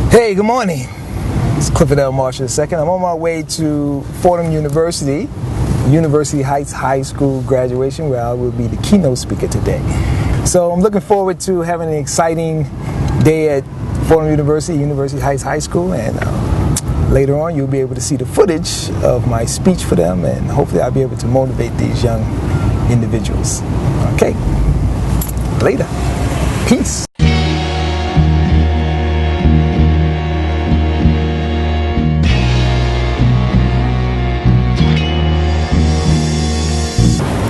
Hey, good morning. It's Clifford L. Marshall II. I'm on my way to Fordham University, University Heights High School graduation, where I will be the keynote speaker today. So I'm looking forward to having an exciting day at Fordham University, University Heights High School, and later on you'll be able to see the footage of my speech for them, and hopefully I'll be able to motivate these young individuals. Okay, later. Peace.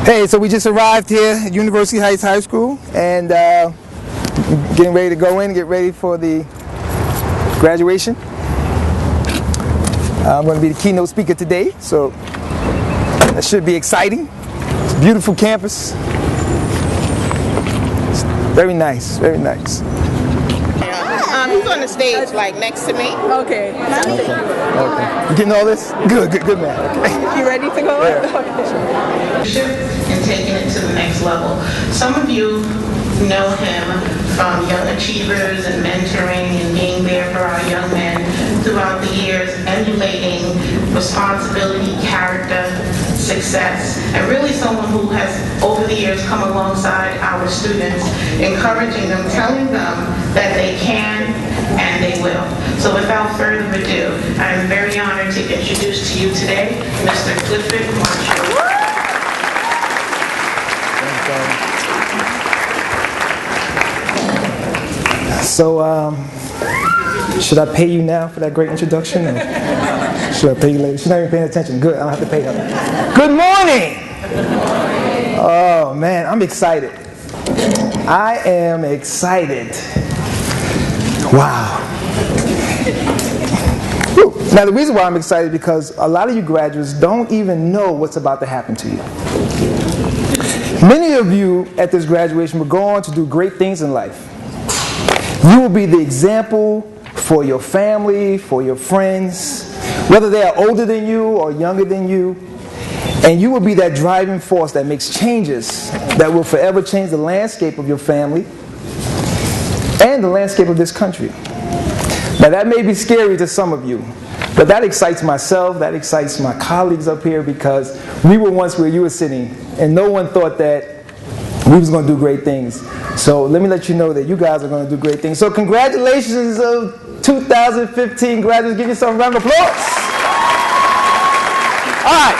Hey, so we just arrived here at University Heights High School and getting ready to go in, get ready for the graduation. I'm going to be the keynote speaker today, so that should be exciting. It's a beautiful campus. It's very nice, very nice. He's on the stage, like next to me. Okay. Okay. You getting all this? Good man. Okay. You ready to go? Yeah. Okay. And taking it to the next level. Some of you know him from Young Achievers and mentoring and being there for our young men throughout the years, emulating responsibility, character, success, and really someone who has over the years come alongside our students, encouraging them, telling them that they can and they will. So without further ado, I am very honored to introduce to you today Mr. Clifford Marshall. So, should I pay you now for that great introduction, or should I pay you later? She's not even paying attention. Good, I don't have to pay her. Good morning! Oh man, I'm excited. I am excited. Wow. Whew. Now the reason why I'm excited is because a lot of you graduates don't even know what's about to happen to you. Many of you at this graduation will go on to do great things in life. You will be the example for your family, for your friends, whether they are older than you or younger than you, and you will be that driving force that makes changes that will forever change the landscape of your family and the landscape of this country. Now that may be scary to some of you, but that excites myself, that excites my colleagues up here, because we were once where you were sitting and no one thought that we was going to do great things. So let me let you know that you guys are going to do great things. So congratulations of 2015 graduates. Give yourself a round of applause. All right.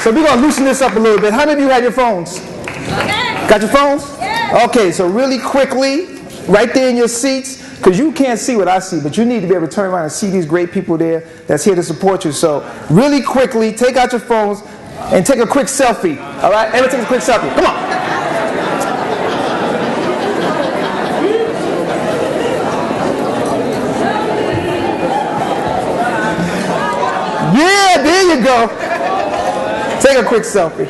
So we're going to loosen this up a little bit. How many of you have your phones? Okay. Got your phones? Yeah. Okay, so really quickly, right there in your seats, because you can't see what I see, but you need to be able to turn around and see these great people there that's here to support you. So really quickly, take out your phones and take a quick selfie. All right? Everyone take a quick selfie. Come on. Yeah, there you go. Take a quick selfie.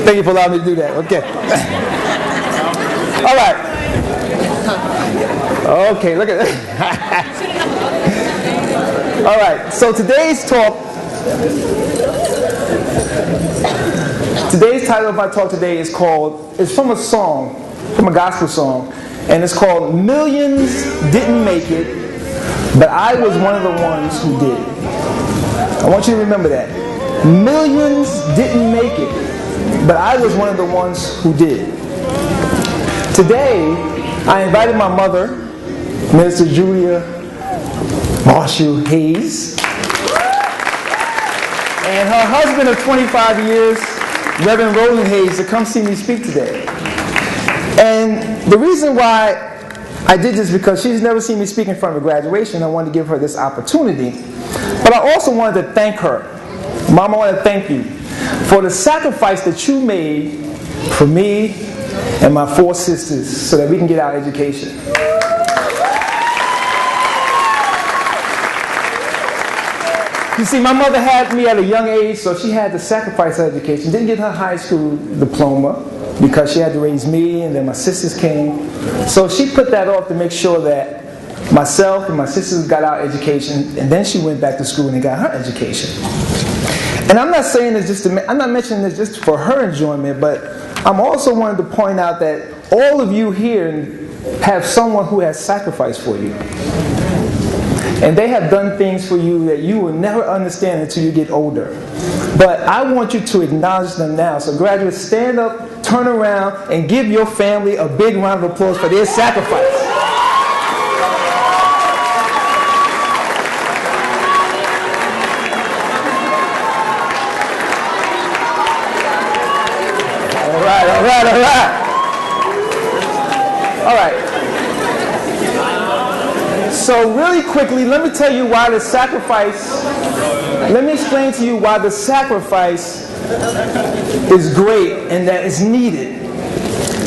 Thank you for allowing me to do that. Okay. All right. Okay, look at that. All right, so today's title of my talk today is from a song, from a gospel song, and it's called Millions Didn't Make It, but I was one of the ones who did. I want you to remember that. Millions didn't make it, but I was one of the ones who did. Today, I invited my mother, Minister Julia Marshall Hayes, and her husband of 25 years, Reverend Roland Hayes, to come see me speak today. And the reason why I did this is because she's never seen me speak in front of a graduation. I wanted to give her this opportunity. But I also wanted to thank her. Mom, I want to thank you for the sacrifice that you made for me and my 4 sisters so that we can get our education. You see, my mother had me at a young age, so she had to sacrifice her education. Didn't get her high school diploma because she had to raise me, and then my sisters came. So she put that off to make sure that myself and my sisters got our education, and then she went back to school and got her education. And I'm not saying this I'm not mentioning this just for her enjoyment, but I'm also wanting to point out that all of you here have someone who has sacrificed for you. And they have done things for you that you will never understand until you get older. But I want you to acknowledge them now. So graduates, stand up, turn around, and give your family a big round of applause for their sacrifice. All right. So really quickly, let me tell you why the sacrifice, let me explain to you why the sacrifice is great and that it's needed.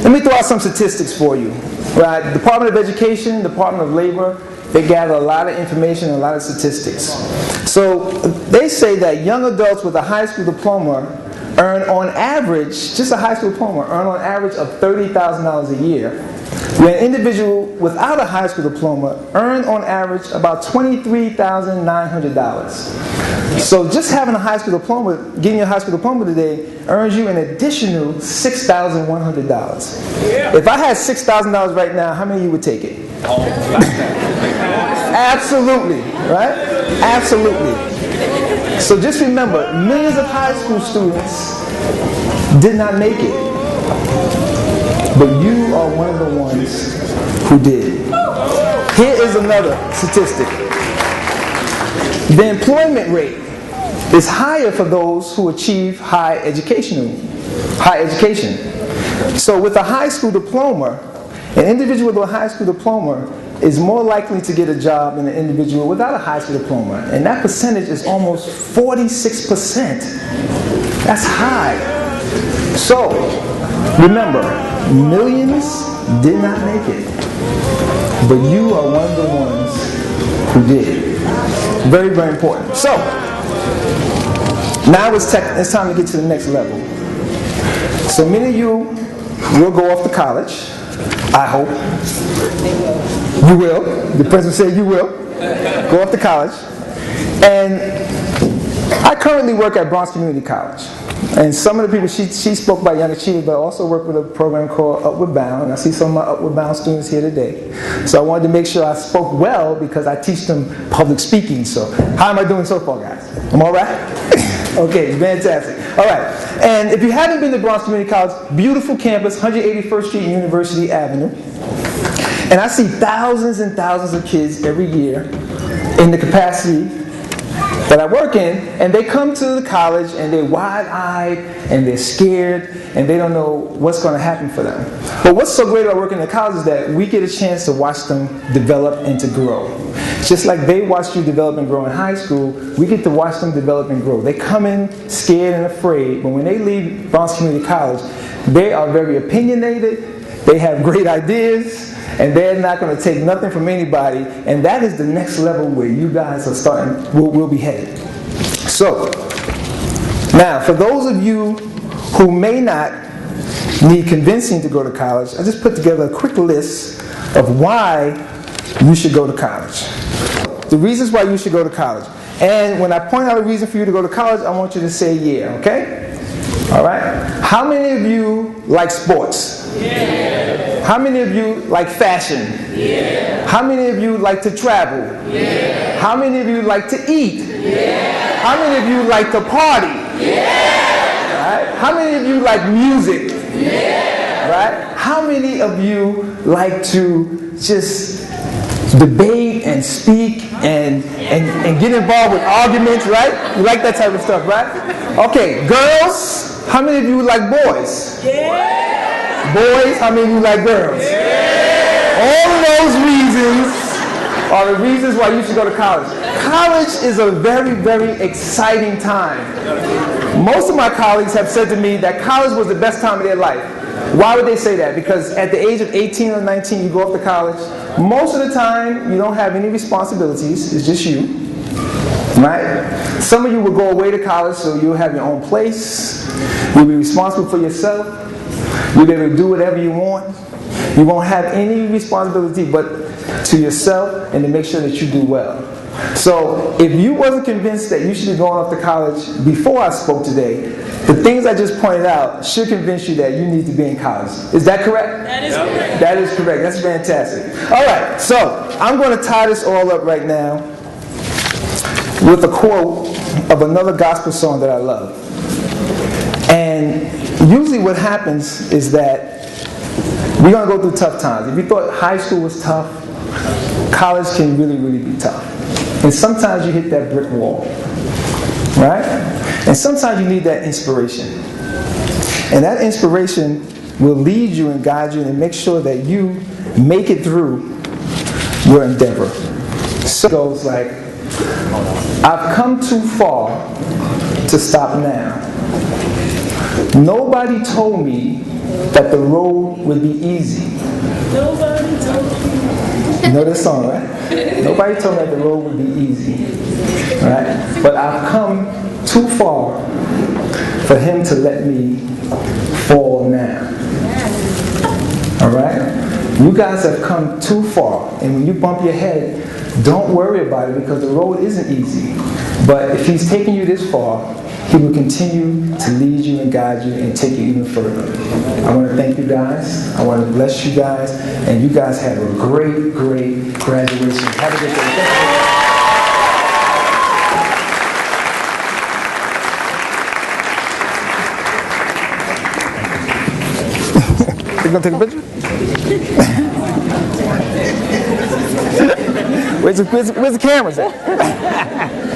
Let me throw out some statistics for you. Right? Department of Education, Department of Labor, they gather a lot of information and a lot of statistics. So they say that young adults with a high school diploma earn on average, just a high school diploma, earn on average of $30,000 a year. When an individual without a high school diploma earn on average about $23,900. So just having a high school diploma, getting your high school diploma today, earns you an additional $6,100. Yeah. If I had $6,000 right now, how many of you would take it? Absolutely, right? Absolutely. So just remember, millions of high school students did not make it. But you are one of the ones who did. Here is another statistic. The employment rate is higher for those who achieve high education. So with a high school diploma, an individual with a high school diploma is more likely to get a job than an individual without a high school diploma. And that percentage is almost 46%. That's high. So, remember, millions did not make it. But you are one of the ones who did. Very, very important. So, now it's time to get to the next level. So many of you will go off to college. I hope. You will. The president said you will. Go off to college. And I currently work at Bronx Community College. And some of the people, she spoke about Young Achievers, but I also work with a program called Upward Bound. And I see some of my Upward Bound students here today. So I wanted to make sure I spoke well because I teach them public speaking. So how am I doing so far, guys? I'm all right? Okay, fantastic. All right. And if you haven't been to Bronx Community College, beautiful campus, 181st Street and University Avenue. And I see thousands and thousands of kids every year in the capacity that I work in, and they come to the college and they're wide-eyed and they're scared and they don't know what's going to happen for them. But what's so great about working in the college is that we get a chance to watch them develop and to grow. Just like they watched you develop and grow in high school, we get to watch them develop and grow. They come in scared and afraid, but when they leave Bronx Community College, they are very opinionated, they have great ideas, and they're not going to take nothing from anybody. And that is the next level where you guys are starting, will be headed. So, now, for those of you who may not need convincing to go to college, I just put together a quick list of why you should go to college. The reasons why you should go to college. And when I point out a reason for you to go to college, I want you to say yeah, okay? All right? How many of you like sports? Yeah. How many of you like fashion? Yeah. How many of you like to travel? Yeah. How many of you like to eat? Yeah. How many of you like to party? Yeah. Right? How many of you like music? Yeah. Right? How many of you like to just debate and speak and get involved with arguments, right? You like that type of stuff, right? Okay, girls, how many of you like boys? Yeah. Boys, how many of you like girls? Yeah. All of those reasons are the reasons why you should go to college. College is a very, very exciting time. Most of my colleagues have said to me that college was the best time of their life. Why would they say that? Because at the age of 18 or 19, you go off to college. Most of the time, you don't have any responsibilities. It's just you. Right? Some of you will go away to college, so you'll have your own place. You'll be responsible for yourself. You'll be able to do whatever you want. You won't have any responsibility but to yourself and to make sure that you do well. So if you wasn't convinced that you should be going off to college before I spoke today, the things I just pointed out should convince you that you need to be in college. Is that correct? That is correct. That is correct. That's fantastic. All right, so I'm going to tie this all up right now with a quote of another gospel song that I love. And usually what happens is that we're going to go through tough times. If you thought high school was tough, college can really, really be tough. And sometimes you hit that brick wall, right? And sometimes you need that inspiration. And that inspiration will lead you and guide you and make sure that you make it through your endeavor. So it goes like, I've come too far to stop now. Nobody told me that the road would be easy. Nobody told me. You know this song, right? Nobody told me that the road would be easy, right? But I've come too far for him to let me fall now. All right? You guys have come too far, and when you bump your head, don't worry about it because the road isn't easy. But if he's taking you this far, he will continue to lead you and guide you and take you even further. I want to thank you guys. I want to bless you guys. And you guys have a great, great graduation. Have a good day. You gonna take a picture? Where's the cameras at?